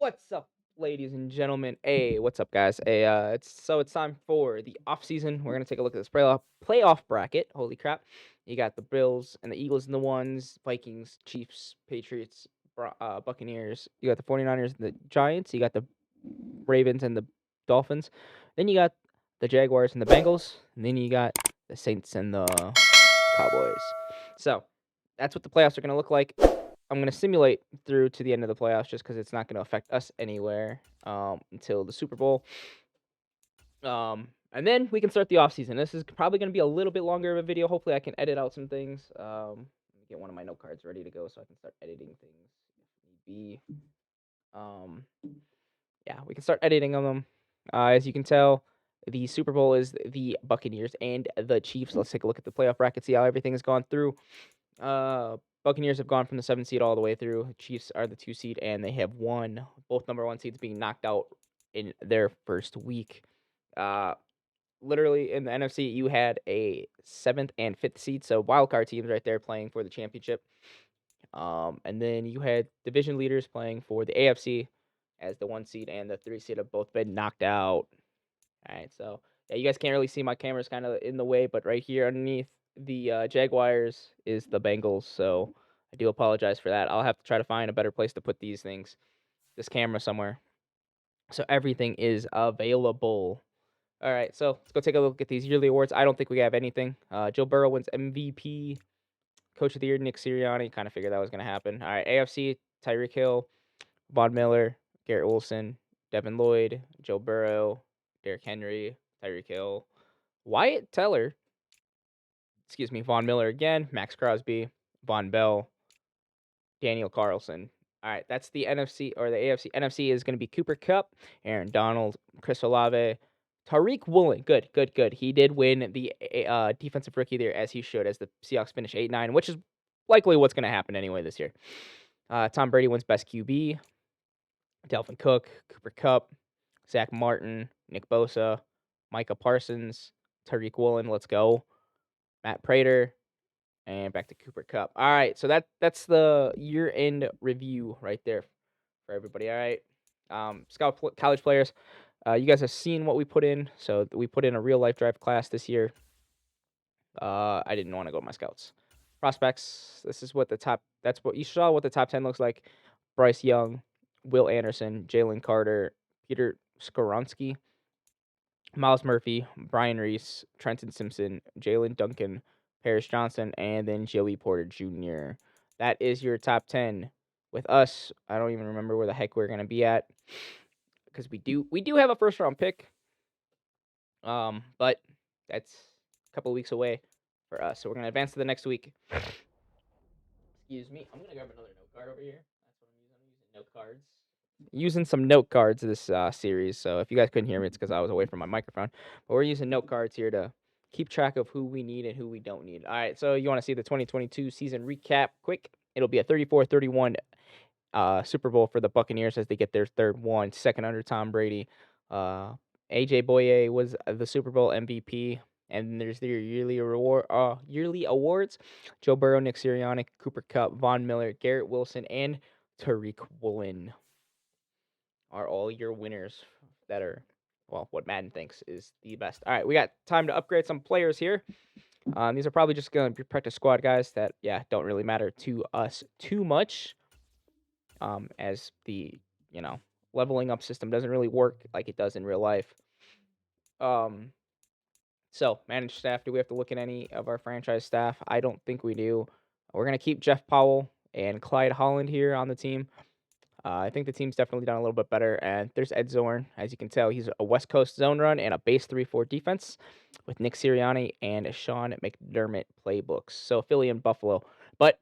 What's up, ladies and gentlemen? Hey, what's up, guys? Hey, it's time for the off season. We're gonna take a look at this playoff bracket. Holy crap! You got the Bills and the Eagles in the ones, Vikings, Chiefs, Patriots, Buccaneers. You got the 49ers and the Giants. You got the Ravens and the Dolphins. Then you got the Jaguars and the Bengals. And then you got the Saints and the Cowboys. So that's what the playoffs are gonna look like. I'm gonna simulate through to the end of the playoffs just because it's not gonna affect us anywhere until the Super Bowl. And then we can start the offseason. This is probably gonna be a little bit longer of a video. Hopefully, I can edit out some things. Let me get one of my note cards ready to go so I can start editing things if need be. Um, yeah, we can start editing on them. As you can tell, the Super Bowl is the Buccaneers and the Chiefs. Let's take a look at the playoff bracket, see how everything has gone through. Buccaneers have gone from the 7th seed all the way through. Chiefs are the 2 seed, and they have won. Both number 1 seeds being knocked out in their first week. Literally in the NFC, you had a 7th and 5th seed, so wild card teams right there playing for the championship. And then you had division leaders playing for the AFC as the 1 seed and the 3 seed have both been knocked out. All right, so yeah, you guys can't really see my camera's kind of in the way, but right here underneath the Jaguars is the Bengals, so I do apologize for that. I'll have to try to find a better place to put this camera somewhere, so everything is available. All right, so let's go take a look at these yearly awards. I don't think we have anything. Joe Burrow wins MVP, Coach of the Year, Nick Sirianni. Kind of figured that was going to happen. All right, AFC, Tyreek Hill, Von Miller, Garrett Wilson, Devin Lloyd, Joe Burrow, Derrick Henry, Tyreek Hill, Wyatt Teller, Von Miller again, Max Crosby, Von Bell, Daniel Carlson. All right, that's the NFC or the AFC. NFC is going to be Cooper Kupp, Aaron Donald, Chris Olave, Tariq Woolen. Good. He did win the defensive rookie there as he should, as the Seahawks finish 8-9, which is likely what's going to happen anyway this year. Tom Brady wins best QB. Dalvin Cook, Cooper Kupp, Zach Martin, Nick Bosa, Micah Parsons, Tariq Woolen. Let's go. Matt Prater, and back to Cooper Kupp. All right, so that's the year-end review right there for everybody. All right, college players, you guys have seen what we put in. So we put in a real-life drive class this year. I didn't want to go with my scouts. Prospects. This is what that's what you saw. What the top 10 looks like. Bryce Young, Will Anderson, Jalen Carter, Peter Skoronsky, Miles Murphy, Brian Reese, Trenton Simpson, Jalen Duncan, Paris Johnson, and then Joey Porter Jr. That is your top 10. With us, I don't even remember where the heck we're gonna be at, because we do have a first round pick. But that's a couple of weeks away for us. So we're gonna advance to the next week. Excuse me. I'm gonna grab another note card over here. That's what I'm using. I'm using note cards. Using some note cards this series. So if you guys couldn't hear me, it's because I was away from my microphone. But we're using note cards here to keep track of who we need and who we don't need. All right. So you want to see the 2022 season recap quick? It'll be a 34-31 Super Bowl for the Buccaneers as they get their third one, second under Tom Brady. AJ Boye was the Super Bowl MVP. And there's their yearly awards. Joe Burrow, Nick Sirianni, Cooper Kupp, Von Miller, Garrett Wilson, and Tariq Woolen are all your winners that are, well, what Madden thinks is the best. All right, we got time to upgrade some players here. These are probably just going to be practice squad guys that, don't really matter to us too much, as the, leveling up system doesn't really work like it does in real life. So, managed staff, do we have to look at any of our franchise staff? I don't think we do. We're going to keep Jeff Powell and Clyde Holland here on the team. I think the team's definitely done a little bit better. And there's Ed Zorn. As you can tell, he's a West Coast zone run and a base 3-4 defense with Nick Sirianni and Sean McDermott playbooks. So, Philly and Buffalo. But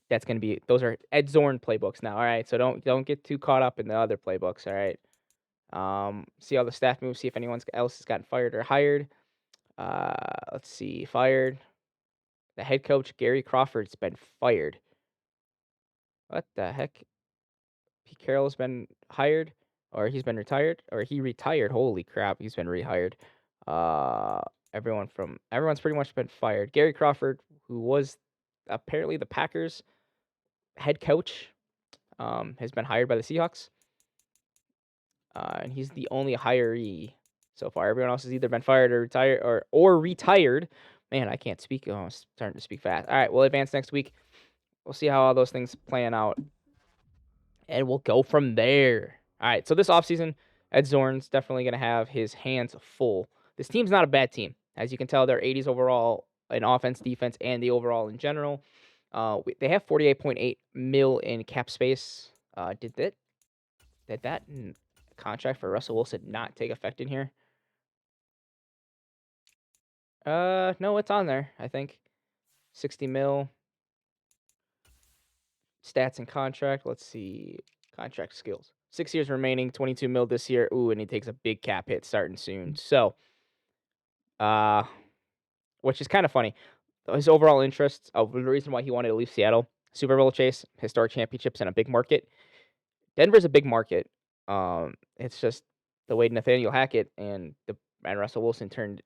those are Ed Zorn playbooks now. All right. So don't get too caught up in the other playbooks. All right. See all the staff moves, see if anyone else has gotten fired or hired. Let's see, fired. The head coach, Gary Crawford's been fired. What the heck? Pete Carroll's been hired, or he's been retired, or he retired. Holy crap, he's been rehired. Everyone's pretty much been fired. Gary Crawford, who was apparently the Packers head coach, has been hired by the Seahawks. And he's the only hiree so far. Everyone else has either been fired or retired or retired. Man, I can't speak. Oh, I'm starting to speak fast. All right, we'll advance next week. We'll see how all those things plan out, and we'll go from there. All right, so this offseason, Ed Zorn's definitely going to have his hands full. This team's not a bad team. As you can tell, they're 80s overall in offense, defense, and the overall in general. They have 48.8 mil in cap space. Did that contract for Russell Wilson not take effect in here? No, it's on there, I think. 60 mil. Stats and contract. Let's see. Contract skills. 6 years remaining, 22 mil this year. Ooh, and he takes a big cap hit starting soon. So, which is kind of funny. His overall interests, the reason why he wanted to leave Seattle, Super Bowl chase, historic championships, and a big market. Denver's a big market. It's just the way Nathaniel Hackett and Russell Wilson turned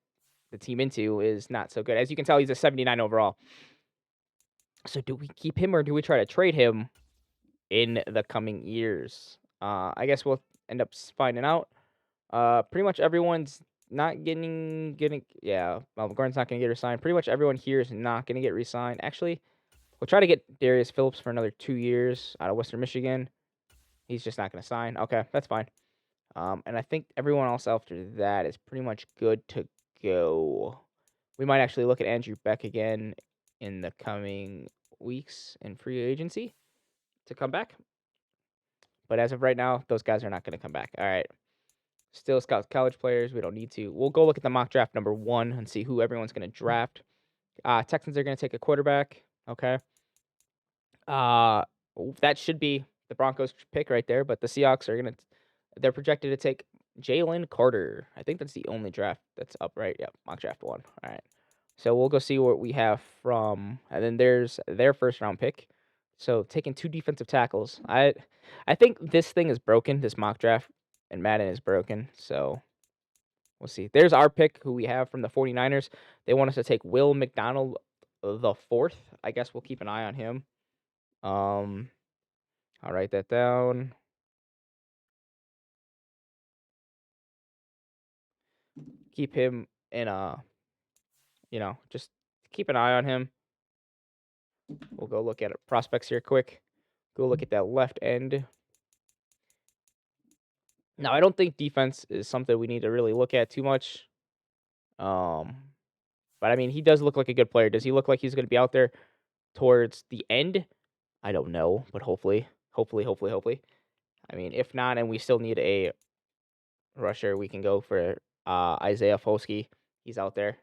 the team into is not so good. As you can tell, he's a 79 overall. So do we keep him or do we try to trade him in the coming years? I guess we'll end up finding out. Pretty much everyone's not getting yeah. Melvin Gordon's not gonna get re-signed. Pretty much everyone here is not gonna get re-signed. Actually, we'll try to get Darius Phillips for another 2 years out of Western Michigan. He's just not gonna sign. Okay, that's fine. And I think everyone else after that is pretty much good to go. We might actually look at Andrew Beck again in the coming weeks in free agency to come back. But as of right now, those guys are not going to come back. All right. Still scout college players. We don't need to. We'll go look at the mock draft number 1 and see who everyone's going to draft. Texans are going to take a quarterback. Okay. That should be the Broncos pick right there. But the Seahawks are they're projected to take Jalen Carter. I think that's the only draft that's up, right? Yep, mock draft 1. All right. So we'll go see what we have from, and then there's their first round pick. So taking 2 defensive tackles. I think this thing is broken. This mock draft and Madden is broken. So we'll see. There's our pick, who we have from the 49ers. They want us to take Will McDonald the 4th. I guess we'll keep an eye on him. I'll write that down. Keep him in just keep an eye on him. We'll go look at prospects here quick. Go look at that left end. Now, I don't think defense is something we need to really look at too much. But I mean, he does look like a good player. Does he look like he's going to be out there towards the end? I don't know, but hopefully. I mean, if not, and we still need a rusher, we can go for Isaiah Foskey. He's out there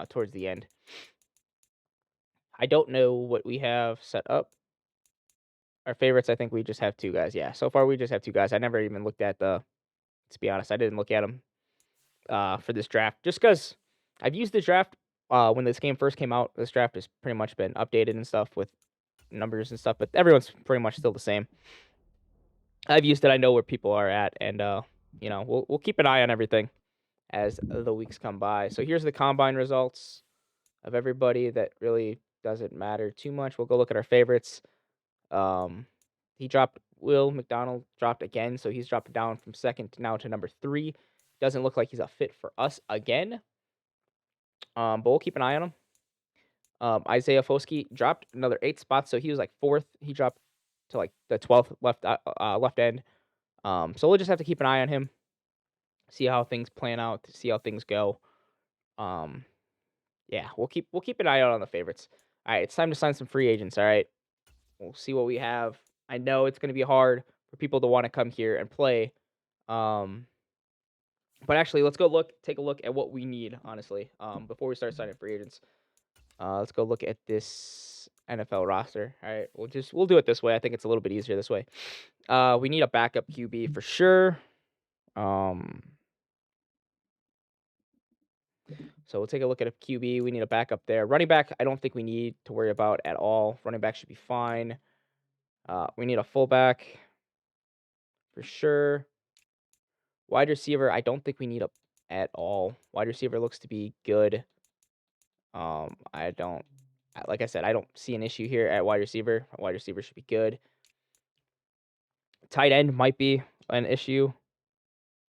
towards the end. I don't know what we have set up. Our favorites, I think we just have 2 guys. Yeah, so far we just have 2 guys. I never even looked at to be honest, I didn't look at them for this draft. Just because I've used the draft when this game first came out. This draft has pretty much been updated and stuff with numbers and stuff, but everyone's pretty much still the same. I've used it. I know where people are at, and we'll keep an eye on everything as the weeks come by. So here's the combine results of everybody that really doesn't matter too much. We'll go look at our favorites. He dropped. Will McDonald dropped again, so he's dropped down from 2nd now to number 3. Doesn't look like he's a fit for us again. But we'll keep an eye on him. Isaiah Foskey dropped another 8 spots, so he was like 4th. He dropped to like the 12th left end. So we'll just have to keep an eye on him, see how things plan out, see how things go. Yeah, we'll keep an eye out on the favorites. All right, it's time to sign some free agents. All right, we'll see what we have. I know it's going to be hard for people to want to come here and play. But actually, let's go take a look at what we need, honestly, before we start signing free agents. Let's go look at this NFL roster. All right, we'll do it this way. I think it's a little bit easier this way. We need a backup QB for sure. So we'll take a look at a QB. We need a backup there. Running back, I don't think we need to worry about at all. Running back should be fine. We need a fullback for sure. Wide receiver, I don't think we need at all. Wide receiver looks to be good. Like I said, I don't see an issue here at wide receiver. Wide receiver should be good. Tight end might be an issue.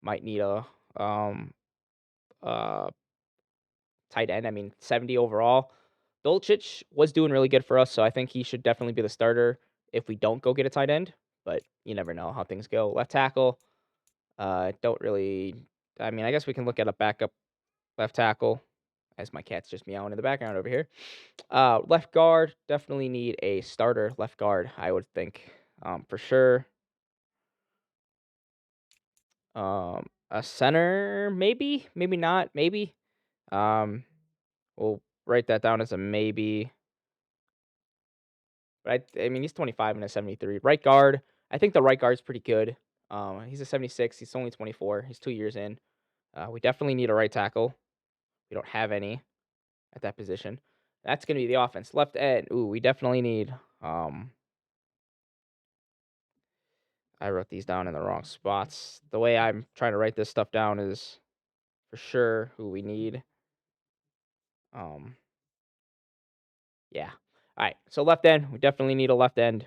might need a uh tight end. I mean, 70 overall. Dolchich was doing really good for us, so I think he should definitely be the starter if we don't go get a tight end. But you never know how things go. Left tackle, don't really. I mean, I guess we can look at a backup left tackle, as my cat's just meowing in the background over here. Left guard, definitely need a starter left guard, I would think, for sure. A center, maybe, maybe not, maybe. We'll write that down as a maybe. But I mean, he's 25 and a 73. Right guard, I think the right guard's pretty good. He's a 76. He's only 24. He's 2 years in. We definitely need a right tackle. We don't have any at that position. That's going to be the offense. Left end, ooh, we definitely need. I wrote these down in the wrong spots. The way I'm trying to write this stuff down is for sure who we need. Yeah. All right. So left end, we definitely need a left end.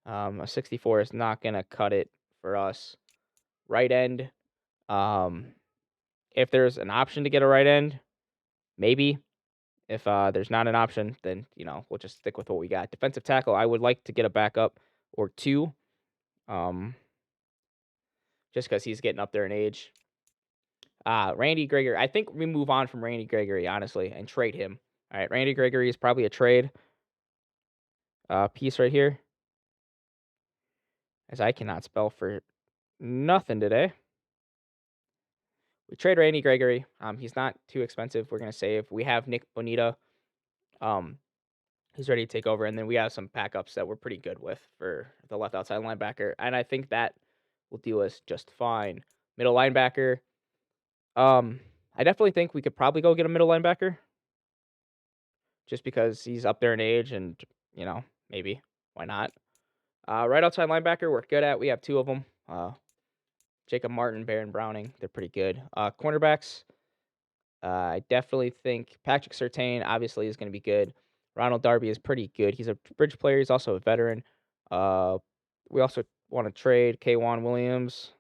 A 64 is not gonna cut it for us. Right end. If there's an option to get a right end, maybe. If there's not an option, then we'll just stick with what we got. Defensive tackle, I would like to get a backup or two. Just because he's getting up there in age. Randy Gregory. I think we move on from Randy Gregory, honestly, and trade him. All right, Randy Gregory is probably a trade piece right here, as I cannot spell for nothing today. We trade Randy Gregory. He's not too expensive. We're gonna save. We have Nick Bonita. He's ready to take over, and then we have some backups that we're pretty good with for the left outside linebacker, and I think that will do us just fine. Middle linebacker. I definitely think we could probably go get a middle linebacker, just because he's up there in age, and maybe why not? Right outside linebacker, we're good at. We have two of them. Jacob Martin, Baron Browning. They're pretty good. Cornerbacks. I definitely think Patrick Surtain obviously is going to be good. Ronald Darby is pretty good. He's a bridge player. He's also a veteran. We also want to trade K'Wan Williams.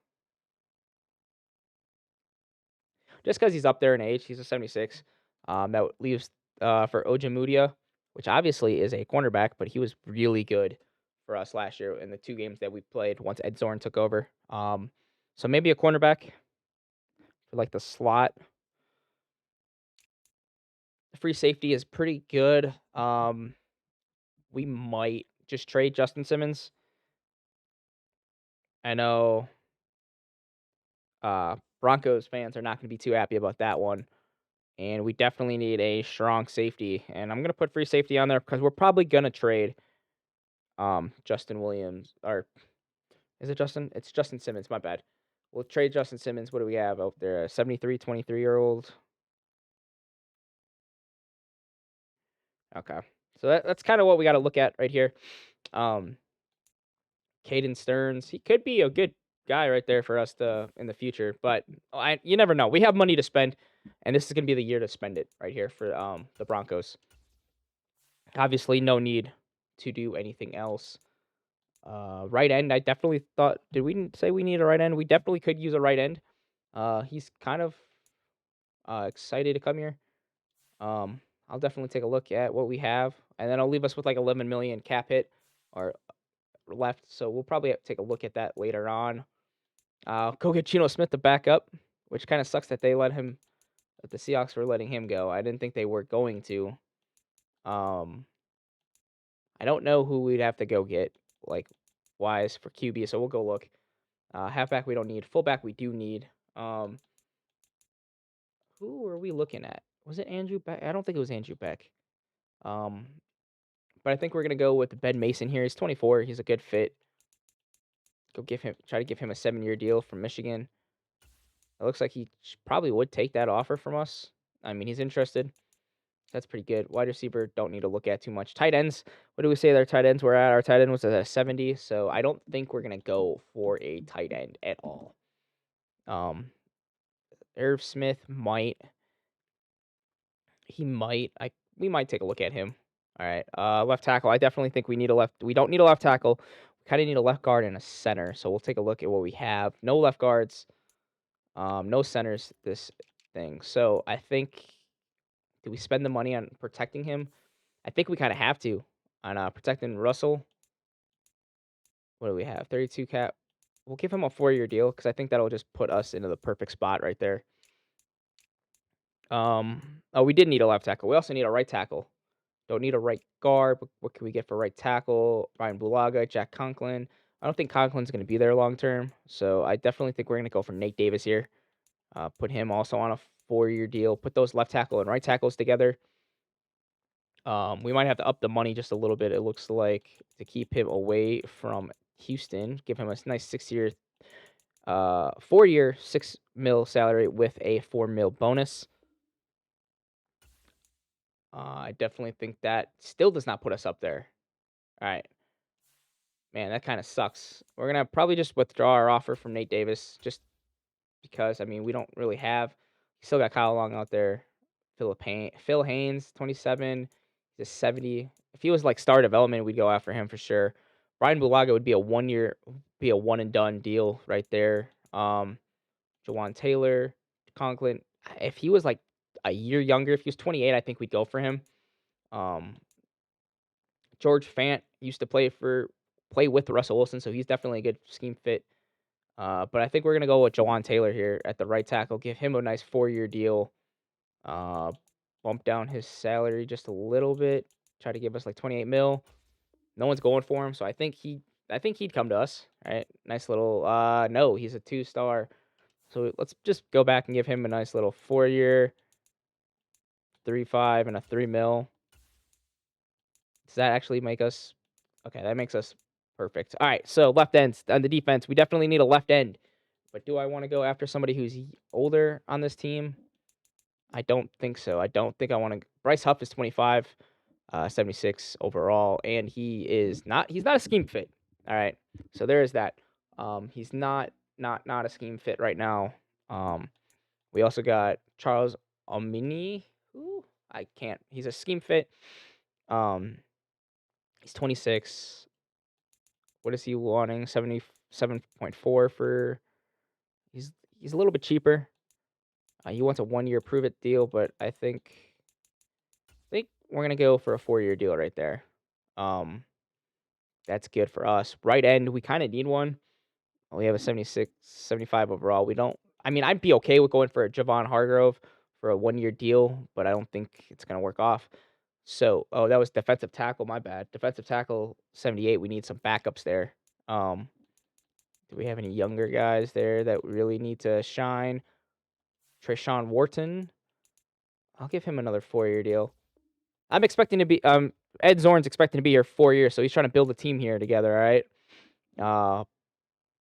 Just because he's up there in age. He's a 76. That leaves for Ojemudia, which obviously is a cornerback, but he was really good for us last year in the 2 games that we played once Ed Zorn took over. So maybe a cornerback for like the slot. The free safety is pretty good. We might just trade Justin Simmons. I know Broncos fans are not going to be too happy about that one. And we definitely need a strong safety. And I'm going to put free safety on there because we're probably going to trade Justin Williams. Or is it Justin? It's Justin Simmons. My bad. We'll trade Justin Simmons. What do we have out there? 73, 23-year-old. Okay. So that's kind of what we got to look at right here. Caden Stearns. He could be a good guy right there for us in the future, but you never know. We have money to spend, and this is going to be the year to spend it right here for the Broncos. Obviously, no need to do anything else. Right end, I definitely thought. Did we say we need a right end? We definitely could use a right end. He's kind of excited to come here. I'll definitely take a look at what we have, and then I'll leave us with like 11 million cap hit or left. So we'll probably take a look at that later on. Go get Geno Smith to back up, which kind of sucks that they let him. That the Seahawks were letting him go. I didn't think they were going to. I don't know who we'd have to go get like wise for QB, so we'll go look. Halfback we don't need. Fullback we do need. Who are we looking at? Was it Andrew Beck? I don't think it was Andrew Beck. But I think we're gonna go with Ben Mason here. He's 24. He's a good fit. Try to give him a 7-year deal from Michigan. It looks like he probably would take that offer from us. I mean, he's interested. That's pretty good. Wide receiver, don't need to look at too much. Tight ends, what do we say their tight ends were at? Our tight end was at a 70, so I don't think we're going to go for a tight end at all. Irv Smith might. He might. We might take a look at him. All right. Left tackle, I definitely think we need a left. We don't need a left tackle. We kind of need a left guard and a center. So we'll take a look at what we have. No left guards, no centers this thing. So I think, do we spend the money on protecting him? I think we kind of have to on protecting Russell. What do we have? 32 cap. We'll give him a 4-year deal because I think that'll just put us into the perfect spot right there. Oh, we did need a left tackle. We also need a right tackle. Don't need a right guard. What can we get for right tackle? Ryan Bulaga, Jack Conklin. I don't think Conklin's going to be there long term, so I definitely think we're going to go for Nate Davis here. Put him also on a 4-year deal. Put those left tackle and right tackles together. We might have to up the money just a little bit, it looks like, to keep him away from Houston. Give him a nice 4-year, $6 million salary with a $4 million bonus. I definitely think that still does not put us up there. All right. Man, that kind of sucks. We're going to probably just withdraw our offer from Nate Davis just because, I mean, we don't really have. Still got Kyle Long out there. Phil Haynes, 27. He's a 70. If he was like star development, we'd go after him for sure. Brian Bulaga would be a 1-year, be a one and done deal right there. Jawan Taylor, Conklin. If he was like a year younger, if he was 28, I think we'd go for him. George Fant used to play with Russell Wilson, so he's definitely a good scheme fit. But I think we're gonna go with Jawan Taylor here at the right tackle. Give him a nice 4-year deal. Bump down his salary just a little bit. Try to give us like 28 mil. No one's going for him, so I think he'd come to us. Right? Nice little. No, he's a 2-star. So let's just go back and give him a nice little 4-year, 3.5 and a 3 mil. Does that actually make us? Okay, that makes us perfect. All right, so left ends on the defense. We definitely need a left end. But do I want to go after somebody who's older on this team? I don't think so. I don't think I want to. Bryce Huff is 25, 76 overall, and he's not a scheme fit. All right, so there is that. He's not a scheme fit right now. We also got Charles Omini. Who I can't. He's a scheme fit. He's 26. What is he wanting? 77.4 for. He's a little bit cheaper. He wants a 1-year prove it deal, but I think we're gonna go for a 4-year deal right there. That's good for us. Right end, we kind of need one. We have a 76, 75 overall. We don't. I mean, I'd be okay with going for a Javon Hargrove for a 1-year deal, but I don't think it's gonna work off. So, that was defensive tackle. My bad. Defensive tackle 78. We need some backups there. Do we have any younger guys there that really need to shine? Treshaun Wharton. I'll give him another 4-year deal. I'm expecting to be Ed Zorn's expecting to be here 4 years, so he's trying to build a team here together. All right.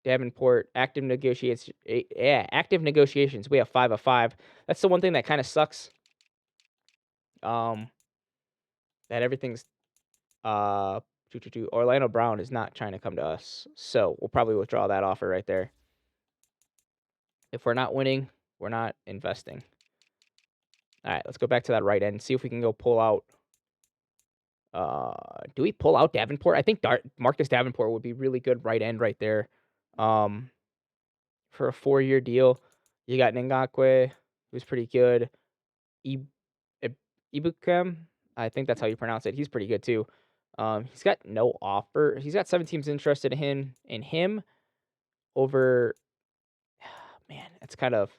Davenport active negotiations. Yeah, active negotiations. We have 5 of 5. That's the one thing that kind of sucks. That everything's Orlando Brown is not trying to come to us, so we'll probably withdraw that offer right there. If we're not winning, we're not investing. All right, let's go back to that right end. See if we can go pull out. Do we pull out Davenport? I think Marcus Davenport would be really good right end right there. For a 4-year deal, you got Ngakwe, who's pretty good. Ibukem, I think that's how you pronounce it. He's pretty good too. He's got no offer. He's got 7 teams interested in him over. Man, it's kind of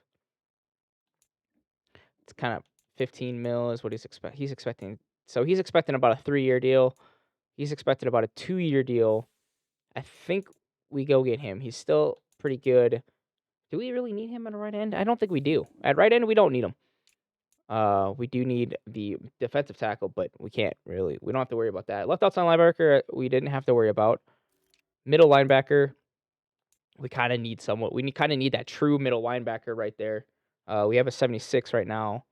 15 mil is what he's expecting. So he's expecting about a 3-year deal. He's expecting about a 2-year deal. I think we go get him. He's still pretty good. Do we really need him at a right end? I don't think we do. At right end, we don't need him. We do need the defensive tackle, but we can't really. We don't have to worry about that. Left outside linebacker, we didn't have to worry about. Middle linebacker, we kind of need somewhat. We kind of need that true middle linebacker right there. We have a 76 right now.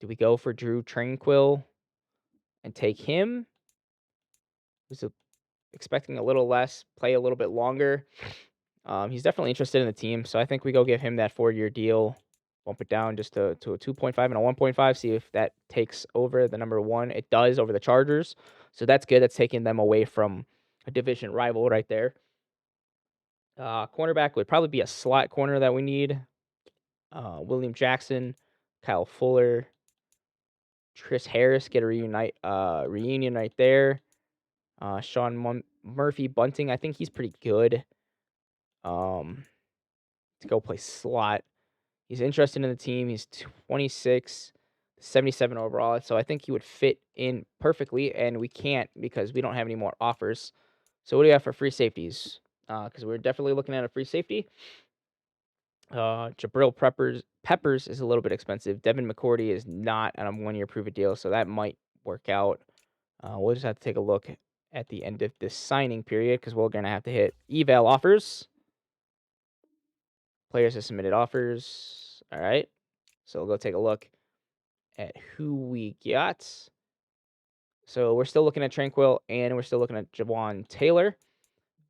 Do we go for Drew Tranquil and take him? Who's expecting a little less, play a little bit longer. He's definitely interested in the team, so I think we go give him that 4-year deal. bump it down just to a 2.5 and a 1.5, see if that takes over the number 1. It does over the Chargers, so that's good. That's taking them away from a division rival right there. Cornerback would probably be a slot corner that we need. William Jackson, Kyle Fuller, Chris Harris, get a reunion right there. Sean Murphy Bunting, I think he's pretty good. To go play slot. He's interested in the team. He's 26, 77 overall, so I think he would fit in perfectly, and we can't because we don't have any more offers. So what do you have for free safeties? Because we're definitely looking at a free safety. Jabril Peppers is a little bit expensive. Devin McCourty is not on a 1-year prove-it deal, so that might work out. We'll just have to take a look at the end of this signing period because we're going to have to hit eval offers. Players have submitted offers. All right. So we'll go take a look at who we got. So we're still looking at Tranquil and we're still looking at Jawan Taylor.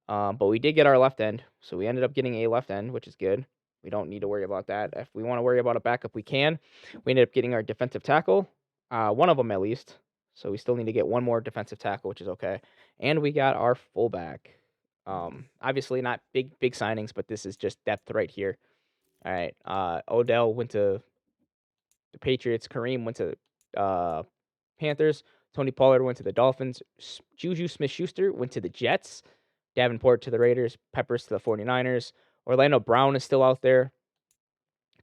But we did get our left end. So we ended up getting a left end, which is good. We don't need to worry about that. If we want to worry about a backup, we can. We ended up getting our defensive tackle. One of them at least. So we still need to get one more defensive tackle, which is okay. And we got our fullback. Obviously not big signings, but this is just depth right here. All right. Odell went to the Patriots. Kareem went to Panthers. Tony Pollard went to the Dolphins. Juju Smith-Schuster went to the Jets. Davenport to the Raiders. Peppers to the 49ers. Orlando Brown is still out there.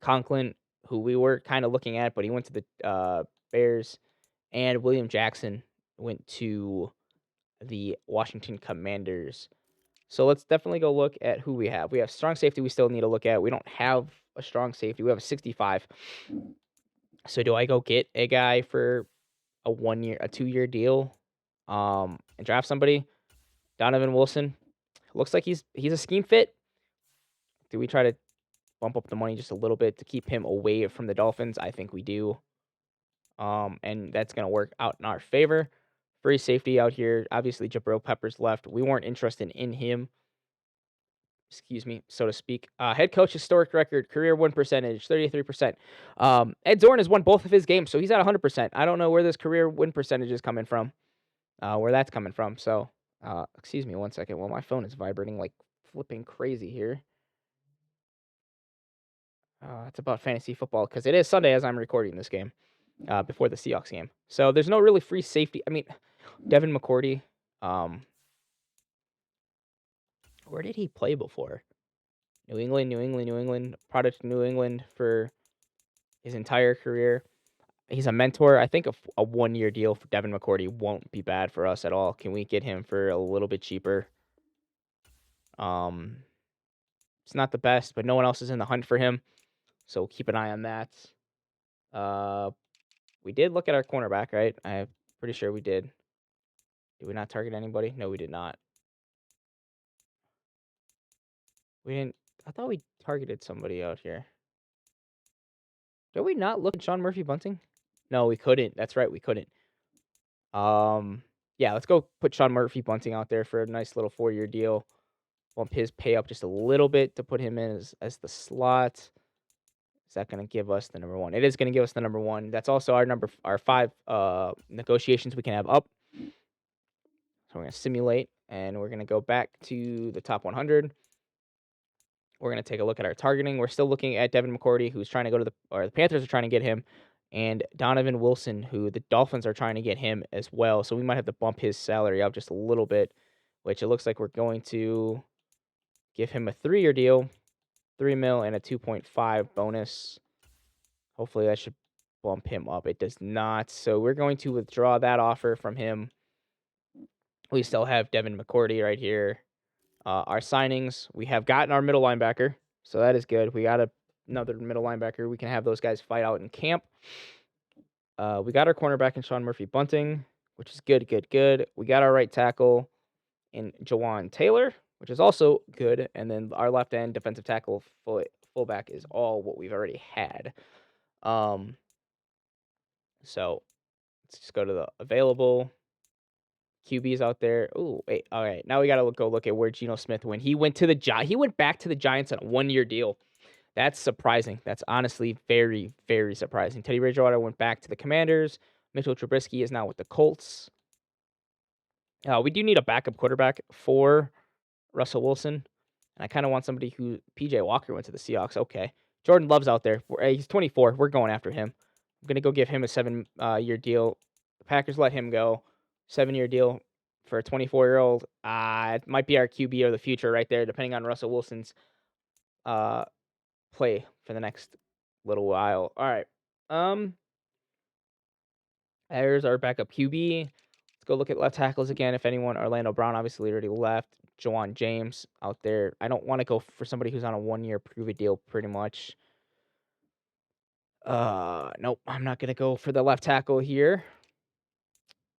Conklin, who we were kind of looking at, but he went to the Bears. And William Jackson went to the Washington Commanders. So let's definitely go look at who we have. We have strong safety we still need to look at. We don't have a strong safety. We have a 65. So do I go get a guy for a 2-year deal and draft somebody? Donovan Wilson. Looks like he's a scheme fit. Do we try to bump up the money just a little bit to keep him away from the Dolphins? I think we do. And that's going to work out in our favor. Free safety out here. Obviously, Jabril Peppers left. We weren't interested in him. Excuse me, so to speak. Head coach historic record, career win percentage, 33%. Ed Zorn has won both of his games, so he's at 100%. I don't know where this career win percentage is coming from, where that's coming from. So, excuse me one second. Well, my phone is vibrating like flipping crazy here. It's about fantasy football because it is Sunday as I'm recording this game, before the Seahawks game. So there's no really free safety. I mean, Devin McCourty, where did he play before? New England, product of New England for his entire career. He's a mentor. I think a 1-year deal for Devin McCourty won't be bad for us at all. Can we get him for a little bit cheaper? It's not the best, but no one else is in the hunt for him. So keep an eye on that. We did look at our cornerback, right? I'm pretty sure we did. Did we not target anybody? No, we did not. We didn't. I thought we targeted somebody out here. Did we not look at Sean Murphy Bunting? No, we couldn't. That's right, we couldn't. Yeah, let's go put Sean Murphy Bunting out there for a nice little 4-year deal. Bump his pay up just a little bit to put him in as the slot. Is that going to give us the number 1? It is going to give us the number 1. That's also our 5 negotiations we can have up. So we're going to simulate, and we're going to go back to the top 100. We're going to take a look at our targeting. We're still looking at Devin McCourty, who's trying to go to the Panthers are trying to get him, and Donovan Wilson, who the Dolphins are trying to get him as well. So we might have to bump his salary up just a little bit, which it looks like we're going to give him a 3-year deal, $3 million and a 2.5 bonus. Hopefully that should bump him up. It does not. So we're going to withdraw that offer from him. We still have Devin McCourty right here. Our signings, we have gotten our middle linebacker, so that is good. We got another middle linebacker. We can have those guys fight out in camp. We got our cornerback in Sean Murphy Bunting, which is good. We got our right tackle in Jawan Taylor, which is also good. And then our left end defensive tackle fullback is all what we've already had. So let's just go to the available QBs out there. Oh, wait. All right. Now we got to go look at where Geno Smith went. He went back to the Giants on a 1-year deal. That's surprising. That's honestly very, very surprising. Teddy Bridgewater went back to the Commanders. Mitchell Trubisky is now with the Colts. We do need a backup quarterback for Russell Wilson. And I kind of want somebody who PJ Walker went to the Seahawks. Okay. Jordan Love's out there. He's 24. We're going after him. I'm going to go give him a 7-year deal. The Packers let him go. 7-year deal for a 24-year-old. It might be our QB of the future right there, depending on Russell Wilson's play for the next little while. All right. There's our backup QB. Let's go look at left tackles again. If anyone, Orlando Brown obviously already left. Jawan James out there. I don't want to go for somebody who's on a 1-year prove-it deal pretty much. Nope. I'm not going to go for the left tackle here.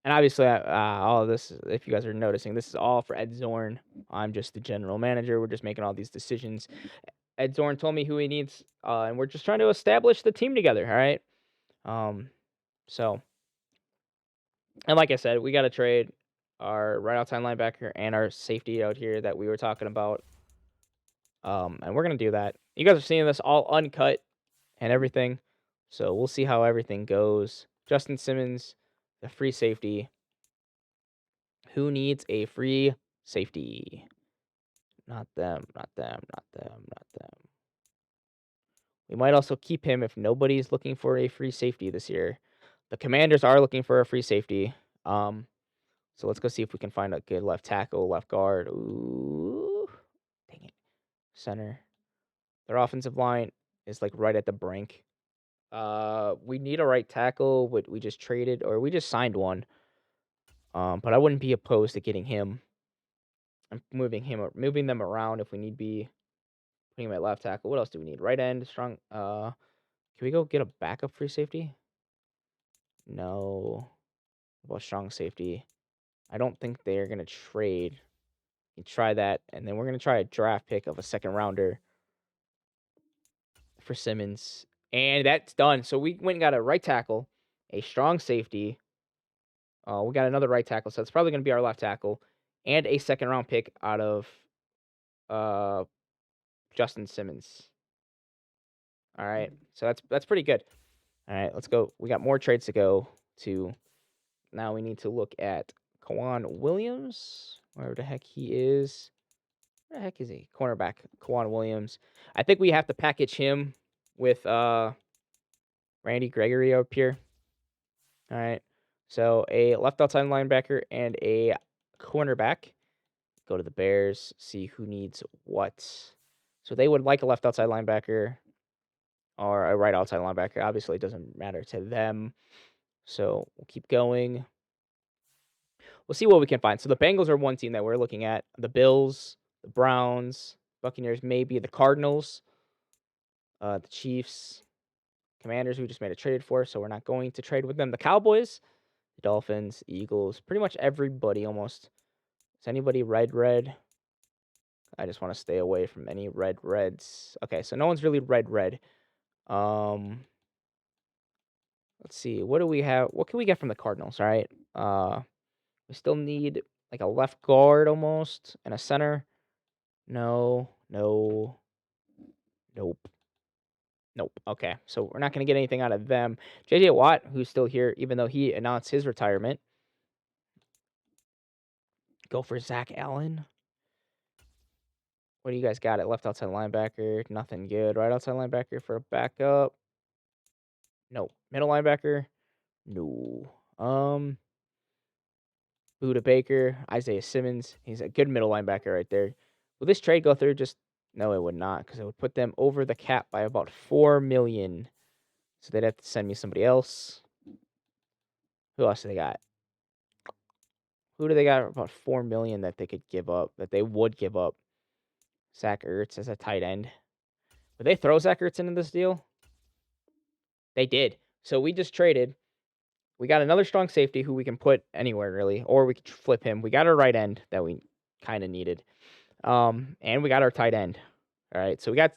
And obviously, all of this, if you guys are noticing, this is all for Ed Zorn. I'm just the general manager. We're just making all these decisions. Ed Zorn told me who he needs, and we're just trying to establish the team together, all right? So, and like I said, we got to trade our right outside linebacker and our safety out here that we were talking about. And we're going to do that. You guys are seeing this all uncut and everything. So we'll see how everything goes. Justin Simmons, the free safety. Who needs a free safety? Not them, not them, not them, not them. We might also keep him if nobody's looking for a free safety this year. The Commanders are looking for a free safety. So let's go see if we can find a good left tackle, left guard. Ooh, dang it. Center. Their offensive line is like right at the brink. We need a right tackle. We just traded, or we just signed one. But I wouldn't be opposed to getting him. I'm moving them around if we need be. Putting him at left tackle. What else do we need? Right end, strong. Can we go get a backup free safety? No. Well, strong safety. I don't think they're gonna trade. You try that, and then we're gonna try a draft pick of a second rounder for Simmons, and that's done. So we went and got a right tackle, a strong safety. We got another right tackle, so it's probably gonna be our left tackle, and a second round pick out of Justin Simmons. All right, so that's pretty good. All right, let's go. We got more trades to go to. Now we need to look at Kwan Williams, wherever the heck he is. Where the heck is he? Cornerback, Kwan Williams. I think we have to package him with Randy Gregory up here. All right. So a left outside linebacker and a cornerback. Go to the Bears, see who needs what. So they would like a left outside linebacker or a right outside linebacker. Obviously, it doesn't matter to them. So we'll keep going. We'll see what we can find. So the Bengals are one team that we're looking at. The Bills, the Browns, Buccaneers, maybe the Cardinals, the Chiefs, Commanders. We just made a trade for, so we're not going to trade with them. The Cowboys, the Dolphins, Eagles, pretty much everybody almost. Is anybody red? I just want to stay away from any reds. Okay, so no one's really red. Let's see. What do we have? What can we get from the Cardinals? All right. We still need like a left guard almost and a center. No. Nope. Okay, so we're not going to get anything out of them. J.J. Watt, who's still here, even though he announced his retirement. Go for Zach Allen. What do you guys got at left outside linebacker? Nothing good. Right outside linebacker for a backup. No. Middle linebacker. No. Buda Baker, Isaiah Simmons. He's a good middle linebacker right there. Will this trade go through? No, it would not, because it would put them over the cap by about $4 million. So they'd have to send me somebody else. Who else do they got? Who do they got about $4 million that they could give up? That they would give up? Zach Ertz as a tight end. Would they throw Zach Ertz into this deal? They did. So we just traded. We got another strong safety who we can put anywhere really, or we could flip him. We got our right end that we kind of needed. And we got our tight end. All right, so we got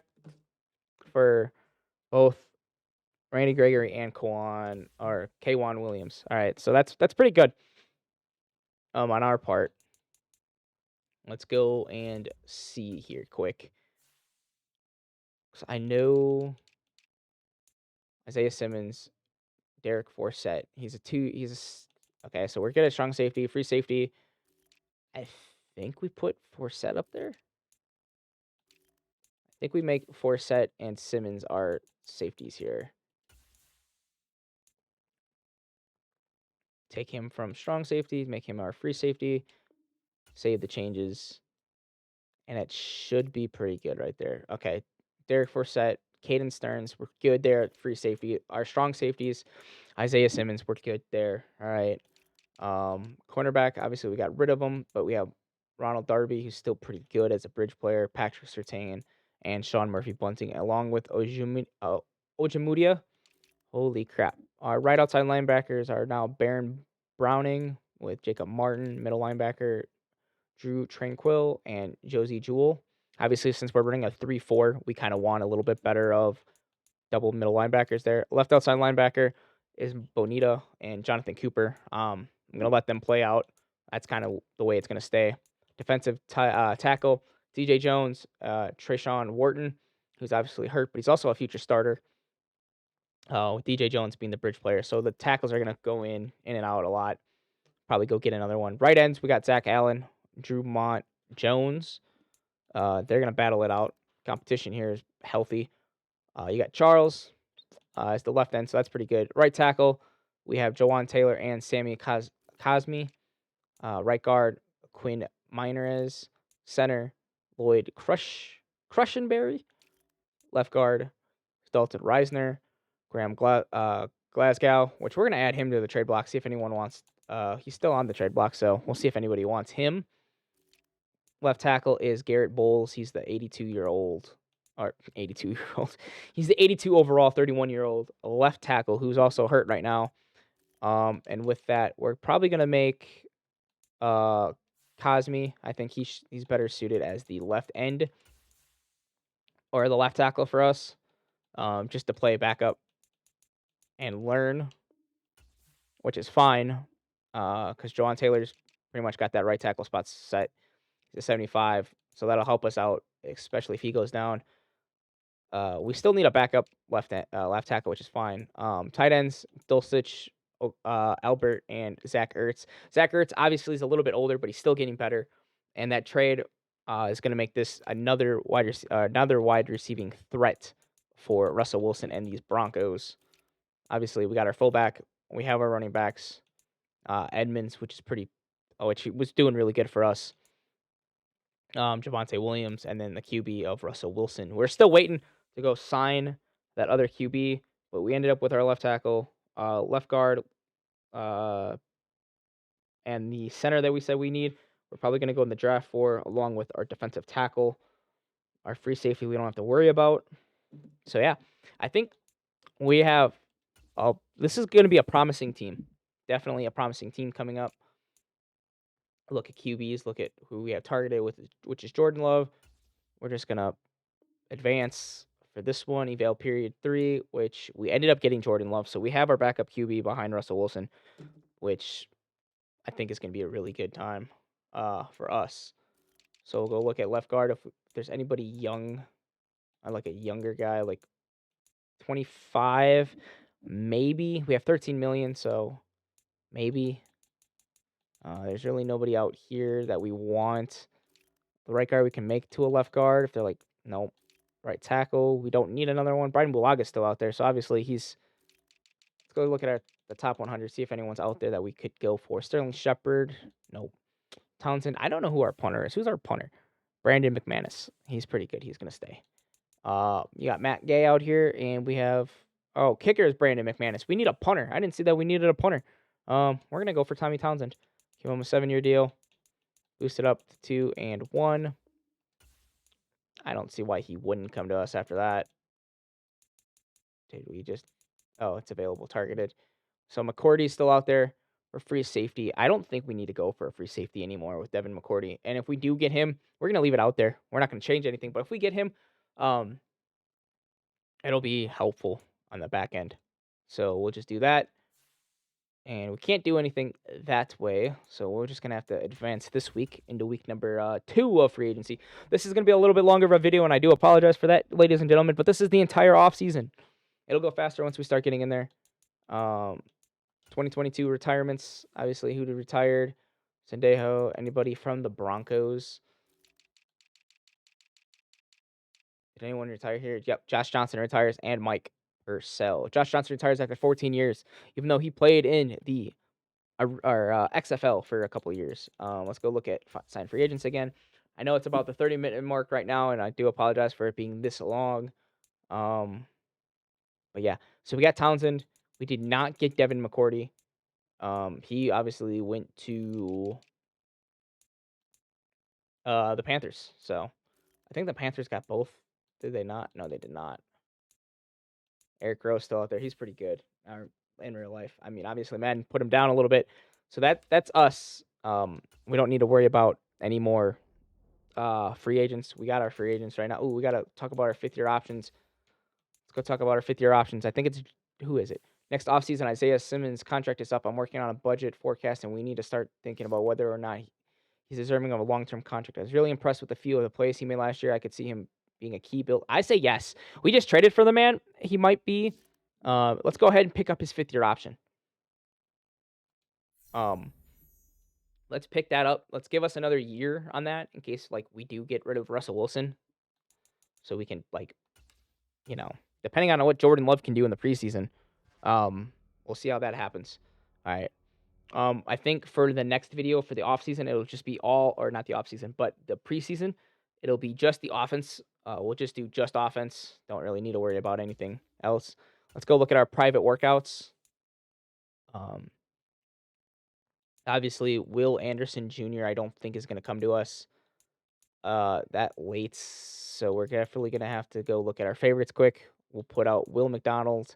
for both Randy Gregory and Kwan Williams. All right, so that's pretty good. On our part, let's go and see here quick. I know Isaiah Simmons, Derek Forsett. He's a two. Okay. So we're good at strong safety, free safety. I think we put Forsett up there. I think we make Forsett and Simmons our safeties here. Take him from strong safety, make him our free safety. Save the changes. And it should be pretty good right there. Okay. Derek Forsett, Caden Stearns, we're good there at free safety. Our strong safeties, Isaiah Simmons, we're good there. All right. Cornerback, obviously we got rid of him, but we have Ronald Darby, who's still pretty good as a bridge player, Patrick Surtain, and Sean Murphy Bunting, along with Ojemudia. Holy crap. Our right outside linebackers are now Baron Browning with Jacob Martin, middle linebacker, Drew Tranquil, and Josie Jewell. Obviously, since we're running a 3-4, we kind of want a little bit better of double middle linebackers there. Left outside linebacker is Bonita and Jonathan Cooper. I'm going to let them play out. That's kind of the way it's going to stay. Defensive tackle, DJ Jones, Trayshawn Wharton, who's obviously hurt, but he's also a future starter. With DJ Jones being the bridge player. So the tackles are going to go in and out a lot. Probably go get another one. Right ends, we got Zach Allen, Drew Mont Jones. They're going to battle it out. Competition here is healthy. You got Charles as the left end, so that's pretty good. Right tackle, we have Jawan Taylor and Sammy Cosme. Right guard, Quinn Miners. Center, Lloyd Crushenberry. Left guard, Dalton Reisner. Graham Glasgow, which we're going to add him to the trade block, see if anyone wants. He's still on the trade block, so we'll see if anybody wants him. Left tackle is Garrett Bowles. He's the 82-year-old. Or 82-year-old. He's the 82 overall, 31-year-old left tackle who's also hurt right now. And with that, we're probably going to make Cosme. I think he's better suited as the left end or the left tackle for us, just to play backup and learn, which is fine, because Jawan Taylor's pretty much got that right tackle spot set. He's a 75, so that'll help us out, especially if he goes down. We still need a backup left tackle, which is fine. Tight ends, Dulcich, Albert, and Zach Ertz. Zach Ertz obviously is a little bit older, but he's still getting better. And that trade is going to make this another wide receiving threat for Russell Wilson and these Broncos. Obviously, we got our fullback. We have our running backs. Edmonds, which was doing really good for us. Javonte Williams, and then the QB of Russell Wilson. We're still waiting to go sign that other QB, but we ended up with our left tackle, left guard, and the center that we said we need. We're probably going to go in the draft for, along with our defensive tackle. Our free safety we don't have to worry about. So yeah, I think we have. This is going to be a promising team. Definitely a promising team coming up. Look at QBs. Look at who we have targeted with, which is Jordan Love. We're just gonna advance for this one, eval period 3, which we ended up getting Jordan Love. So we have our backup QB behind Russell Wilson, which I think is going to be a really good time for us. So we'll go look at left guard. If there's anybody young, I like a younger guy, like 25, maybe. We have 13 million, so maybe. There's really nobody out here that we want. The right guard we can make to a left guard. If they're like, nope. Right tackle, we don't need another one. Brian Bulaga's still out there, so obviously let's go look at the top 100, see if anyone's out there that we could go for. Sterling Shepard, nope. Townsend, I don't know who our punter is. Who's our punter? Brandon McManus. He's pretty good. He's going to stay. You got Matt Gay out here, and we have, kicker is Brandon McManus. We need a punter. I didn't see that we needed a punter. We're going to go for Tommy Townsend. Give him a 7-year deal. Boost it up to 2 and 1. I don't see why he wouldn't come to us after that. Did we just... Oh, it's available, targeted. So McCourty's still out there for free safety. I don't think we need to go for a free safety anymore with Devin McCourty. And if we do get him, we're going to leave it out there. We're not going to change anything. But if we get him, it'll be helpful on the back end. So we'll just do that. And we can't do anything that way, so we're just going to have to advance this week into week number 2 of free agency. This is going to be a little bit longer of a video, and I do apologize for that, ladies and gentlemen, but this is the entire offseason. It'll go faster once we start getting in there. 2022 retirements, obviously, who retired. Sendejo, anybody from the Broncos. Did anyone retire here? Yep, Josh Johnson retires, and Mike Purcell. Josh Johnson retires after 14 years, even though he played in the XFL for a couple years. Let's go look at sign free agents again. I know it's about the 30-minute mark right now, and I do apologize for it being this long. But yeah, so we got Townsend. We did not get Devin McCourty. He obviously went to the Panthers. So I think the Panthers got both. Did they not? No, they did not. Eric Rowe's still out there. He's pretty good in real life. I mean, obviously, Madden put him down a little bit. So that's us. We don't need to worry about any more free agents. We got our free agents right now. Ooh, we got to talk about our 5th-year options. Let's go talk about our 5th-year options. I think it's, who is it? Next offseason, Isaiah Simmons' contract is up. I'm working on a budget forecast, and we need to start thinking about whether or not he's deserving of a long-term contract. I was really impressed with a few of the plays he made last year. I could see him being a key build. I say yes. We just traded for the man. He might be. Let's go ahead and pick up his 5th-year option. Let's pick that up. Let's give us another year on that in case like we do get rid of Russell Wilson. So we can like, depending on what Jordan Love can do in the preseason, we'll see how that happens. All right. I think for the next video for the offseason, it'll just be not the offseason, but the preseason, it'll be just the offense. We'll just do just offense. Don't really need to worry about anything else. Let's go look at our private workouts. Obviously, Will Anderson Jr. I don't think is going to come to us that late, so we're definitely going to have to go look at our favorites quick. We'll put out Will McDonald.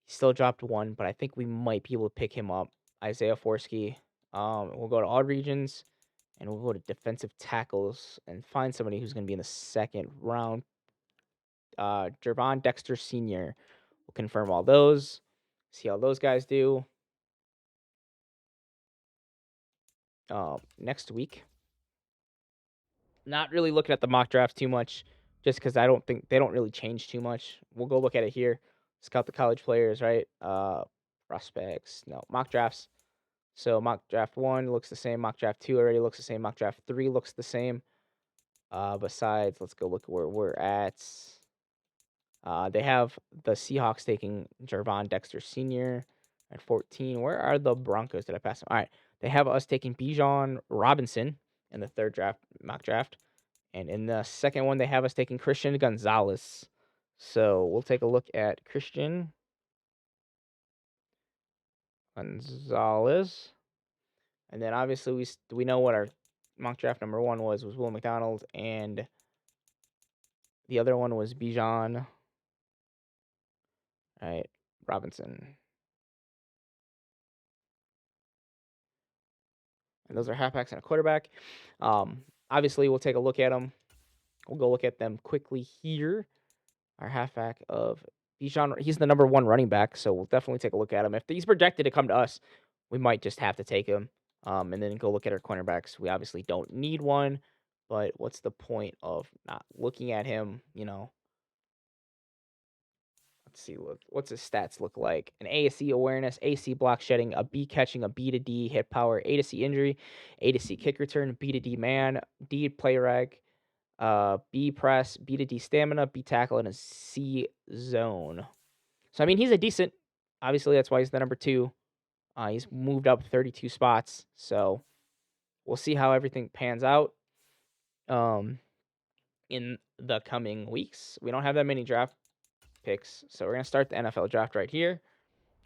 He still dropped 1, but I think we might be able to pick him up. Isaiah Forsky. We'll go to all regions, and we'll go to defensive tackles and find somebody who's going to be in the 2nd round. Jervon Dexter Sr. We'll confirm all those. See how those guys do. Next week. Not really looking at the mock drafts too much, just because I don't think they don't really change too much. We'll go look at it here. Scout the college players, right? Prospects. No, mock drafts. So mock draft 1 looks the same. Mock draft 2 already looks the same. Mock draft 3 looks the same. Besides, let's go look at where we're at. They have the Seahawks taking Jervon Dexter Sr. at 14. Where are the Broncos? Did I pass them? All right. They have us taking Bijan Robinson in the 3rd mock draft. And in the 2nd one, they have us taking Christian Gonzalez. So we'll take a look at Christian Gonzalez. And then obviously we know what our mock draft number 1 was Will McDonald, and the other one was Bijan. All right, Robinson. And those are halfbacks and a quarterback. Obviously, we'll take a look at them. We'll go look at them quickly here. Our halfback of Bijan, he's the number 1 running back, so we'll definitely take a look at him. If he's projected to come to us, we might just have to take him. And then go look at our cornerbacks. We obviously don't need one, but what's the point of not looking at him, Let's see, what's his stats look like? An A to C awareness, A to C block shedding, a B catching, a B to D hit power, A to C injury, A to C kick return, B to D man, D play reg, B press, B to D stamina, B tackle, and a C zone. So, I mean, he's a decent, obviously that's why he's the number 2. He's moved up 32 spots, so we'll see how everything pans out in the coming weeks. We don't have that many draft picks, so we're going to start the NFL draft right here.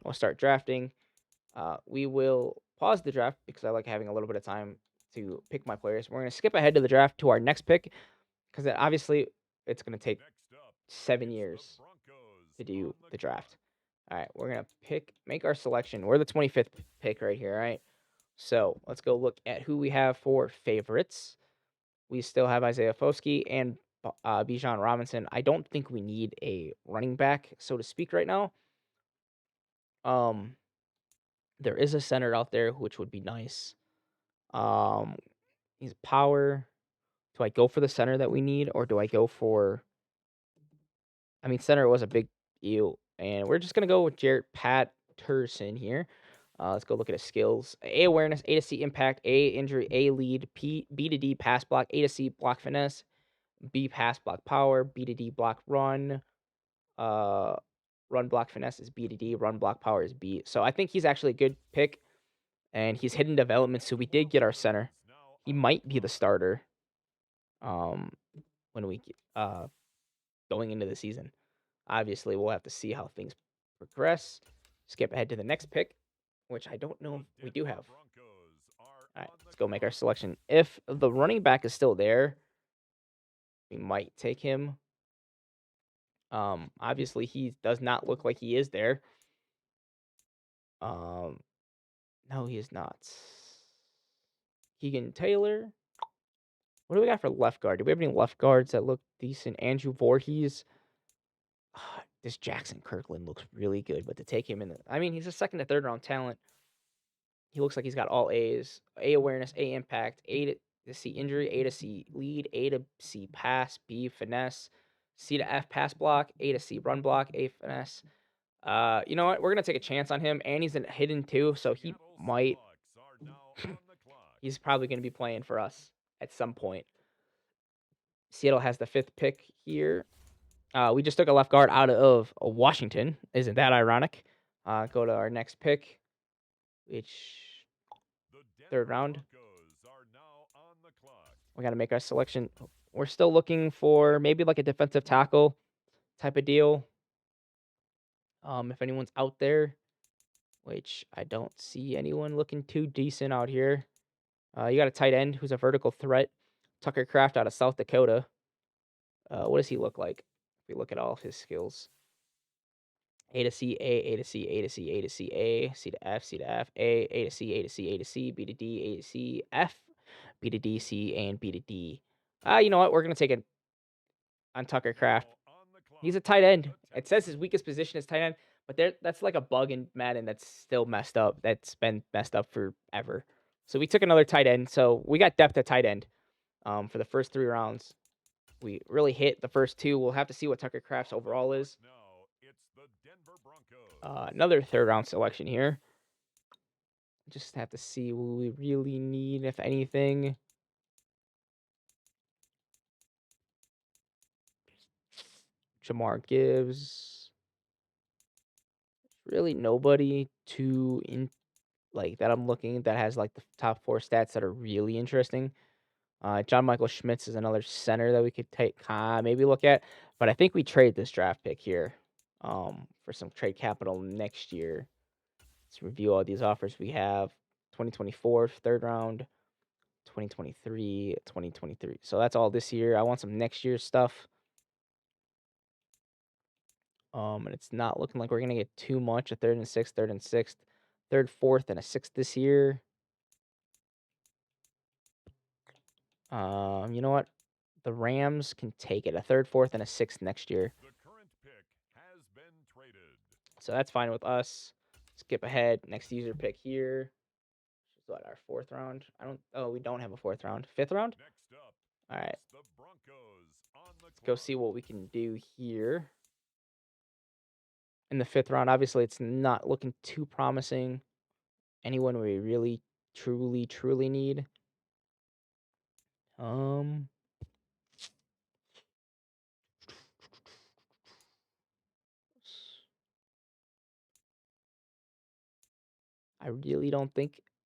We'll start drafting. We will pause the draft because I like having a little bit of time to pick my players. We're going to skip ahead to the draft to our next pick because obviously it's going to take 7 years to do the draft. All right, we're going to make our selection. We're the 25th pick right here, all right? So let's go look at who we have for favorites. We still have Isaiah Foskey and Bijan Robinson. I don't think we need a running back, so to speak, right now. There is a center out there, which would be nice. He's power. Do I go for the center that we need, or do I go for? I mean, center was a big deal, and we're just gonna go with Jarrett Patterson here. Let's go look at his skills: A awareness, A to C impact, A injury, A lead, B to D pass block, A to C block finesse, B pass block power, B to D block run. Uh, Run block finesse is B to D, run block power is B. So I think he's actually a good pick, and he's hidden development. So we did get our center. He might be the starter. Um, when we going into the season. Obviously, we'll have to see how things progress. Skip ahead to the next pick, which I don't know if we do have. All right, let's go make our selection. If the running back is still there, we might take him. Obviously, he does not look like he is there. No, he is not. Keegan Taylor. What do we got for left guard? Do we have any left guards that look decent? Andrew Voorhees. This Jackson Kirkland looks really good, but to take him in the, I mean, he's a second to third round talent. He looks like he's got all A's: A awareness, A impact, A to C injury, A to C lead, A to C pass, B finesse, C to F pass block, A to C run block, A finesse. You know what? We're gonna take a chance on him, and he's hidden too, so he might. He's probably gonna be playing for us at some point. Seattle has the 5th pick here. We just took a left guard out of Washington. Isn't that ironic? Go to our next pick, which 3rd round. We got to make our selection. We're still looking for maybe like a defensive tackle type of deal. If anyone's out there, which I don't see anyone looking too decent out here. You got a tight end who's a vertical threat. Tucker Kraft out of South Dakota. What does he look like? If we look at all of his skills. A to C, A to C, A to C, A to C, A, C to F, C to F, A to C, A to C, A to C, B to D, A to C, F, B to D, C, and B to D. You know what? We're going to take it on Tucker Kraft. He's a tight end. It says his weakest position is tight end, but that's like a bug in Madden that's still messed up. That's been messed up forever. So we took another tight end. So we got depth at tight end for the first 3 rounds. We really hit the first 2. We'll have to see what Tucker Kraft's overall is. Another 3rd round selection here. Just have to see what we really need, if anything. Jamar Gibbs. Really nobody too like that I'm looking that has like the top 4 stats that are really interesting. John Michael Schmitz is another center that we could take maybe look at, but I think we trade this draft pick here for some trade capital next year. Let's review all these offers we have. 2024 3rd round, 2023, 2023. So that's all this year. I want some next year stuff. And it's not looking like we're gonna get too much. A 3rd and 6th, 3rd and 6th, 3rd, 4th, and a 6th this year. You know what? The Rams can take it. A 3rd, 4th, and a 6th next year. So that's fine with us. Skip ahead. Next user pick here. What, our 4th round? We don't have a 4th round. 5th round? All right. Let's go see what we can do here. In the 5th round, obviously it's not looking too promising. Anyone we really, truly need.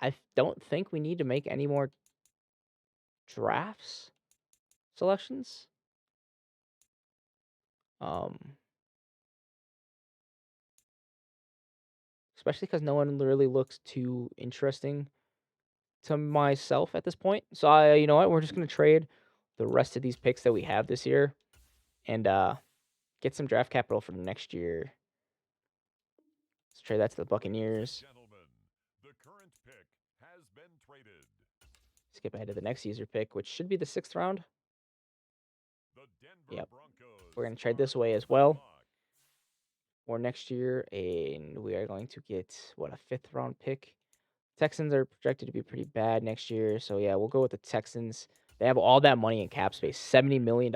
I don't think we need to make any more drafts selections. Especially because no one really looks too interesting to myself at this point. So you know what? We're just gonna trade the rest of these picks that we have this year, and get some draft capital for next year. Let's trade that to the Buccaneers. Skip ahead to the next user pick, which should be the 6th round. Yep. We're gonna trade this away as well. for next year, and we are going to get what, a 5th-round pick. Texans are projected to be pretty bad next year, so yeah, we'll go with the Texans. They have all that money in cap space, $70 million.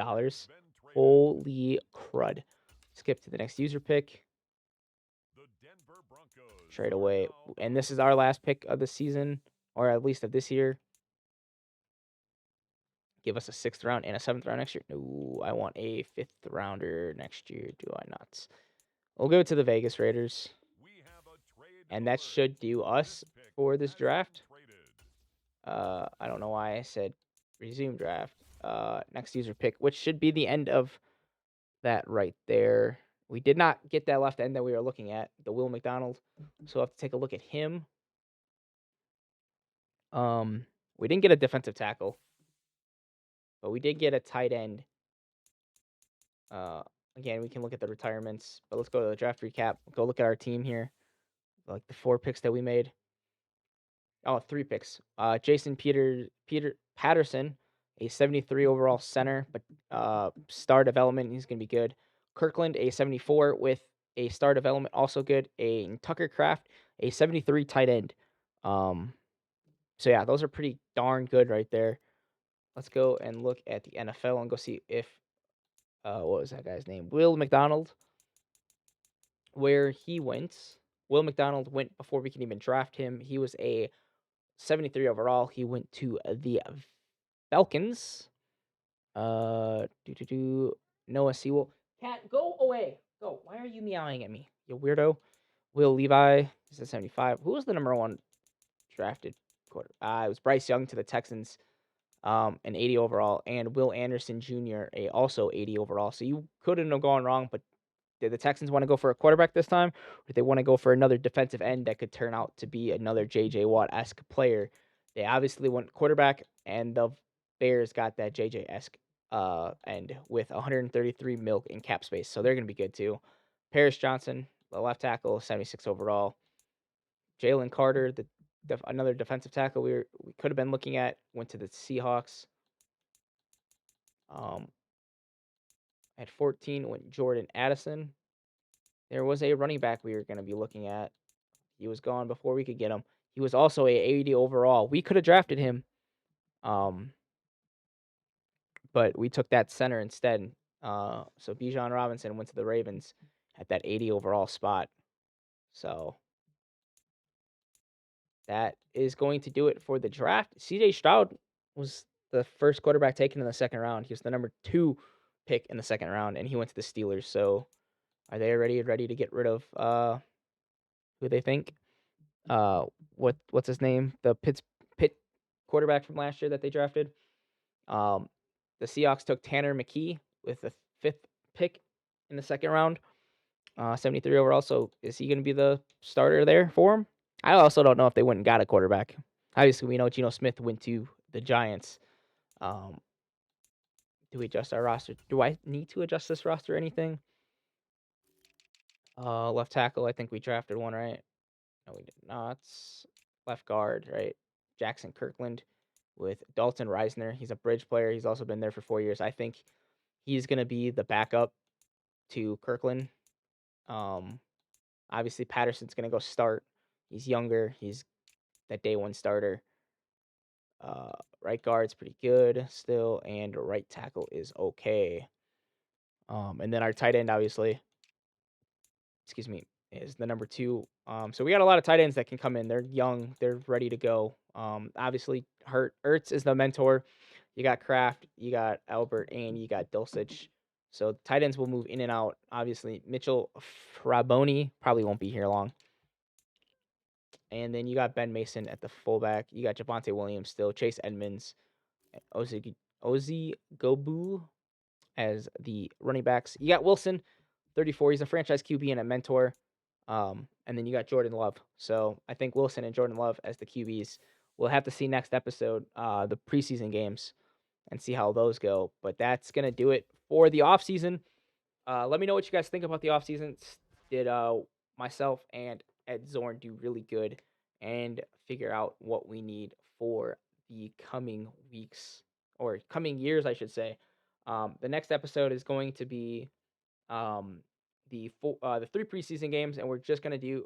Holy crud. Skip to the next user pick. Trade away. And this is our last pick of the season, or at least of this year. Give us a 6th round and a 7th round next year. No, I want a 5th rounder next year. Do I not? We'll go to the Vegas Raiders. And that should do us for this draft. I don't know why I said resume draft. Next user pick, which should be the end of that right there. We did not get that left end that we were looking at, the Will McDonald. So we'll have to take a look at him. We didn't get a defensive tackle, but we did get a tight end. Again, we can look at the retirements, but let's go to the draft recap. Go look at our team here, like the 4 picks that we made. Oh, 3 picks. Jason Peter Patterson, a 73 overall center, but star development, he's gonna be good. Kirkland, a 74 with a star development, also good. A Tucker Craft, a 73 tight end. So yeah, those are pretty darn good right there. Let's go and look at the NFL and go see if what was that guy's name? Will McDonald, where he went. Will McDonald went before we can even draft him. He was a 73 overall. He went to the Falcons. Noah Sewell. Cat, go away. Go. Why are you meowing at me? You weirdo. Will Levi is a 75. Who was the number 1 drafted quarter? It was Bryce Young to the Texans. An 80 overall, and Will Anderson Jr. a also 80 overall. So you couldn't have gone wrong, but did the Texans want to go for a quarterback this time, or did they want to go for another defensive end that could turn out to be another J.J. Watt-esque player? They obviously went quarterback, and the Bears got that J.J.-esque end with 133 mil in cap space, so they're going to be good too. Paris Johnson, the left tackle, 76 overall. Jalen Carter, another defensive tackle we could have been looking at, went to the Seahawks. At 14 went Jordan Addison. There was a running back we were going to be looking at. He was gone before we could get him. He was also a 80 overall. We could have drafted him, but we took that center instead. So Bijan Robinson went to the Ravens at that 80 overall spot. So that is going to do it for the draft. C.J. Stroud was the first quarterback taken in the 2nd round. He was the number 2 pick in the 2nd round, and he went to the Steelers. So are they ready to get rid of who they think? What's his name? The Pitt quarterback from last year that they drafted. The Seahawks took Tanner McKee with the 5th pick in the 2nd round. 73 overall. So is he going to be the starter there for him? I also don't know if they went and got a quarterback. Obviously, we know Geno Smith went to the Giants. Do we adjust our roster? Do I need to adjust this roster or anything? Left tackle, I think we drafted one, right? No, we did not. Left guard, right? Jackson Kirkland with Dalton Reisner. He's a bridge player. He's also been there for 4 years. I think he's going to be the backup to Kirkland. Obviously, Patterson's going to go start. He's younger. He's that day 1 starter. Right guard's pretty good still, and right tackle is okay. And then our tight end, obviously, is the number 2. So we got a lot of tight ends that can come in. They're young. They're ready to go. Obviously, Ertz is the mentor. You got Kraft, you got Albert, and you got Dulcich. So tight ends will move in and out. Obviously, Mitchell Fraboni probably won't be here long. And then you got Ben Mason at the fullback. You got Javonte Williams still, Chase Edmonds, Ozzy Gobu as the running backs. You got Wilson, 34. He's a franchise QB and a mentor. And then you got Jordan Love. So I think Wilson and Jordan Love as the QBs. We'll have to see next episode, the preseason games, and see how those go. But that's going to do it for the offseason. Let me know what you guys think about the offseason. Did myself and Ed Zorn do really good and figure out what we need for the coming weeks, or coming years, I should say. The next episode is going to be the 3 preseason games, and we're just gonna do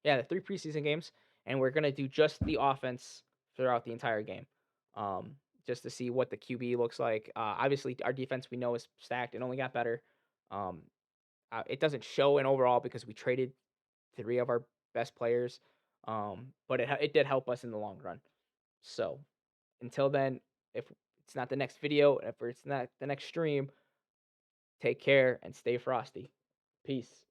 the 3 preseason games, and we're gonna do just the offense throughout the entire game, um, just to see what the QB looks like. Obviously, our defense we know is stacked and only got better. Um, it doesn't show in overall because we traded 3 of our best players, but it did help us in the long run. So until then, if it's not the next video, if it's not the next stream, take care and stay frosty. Peace.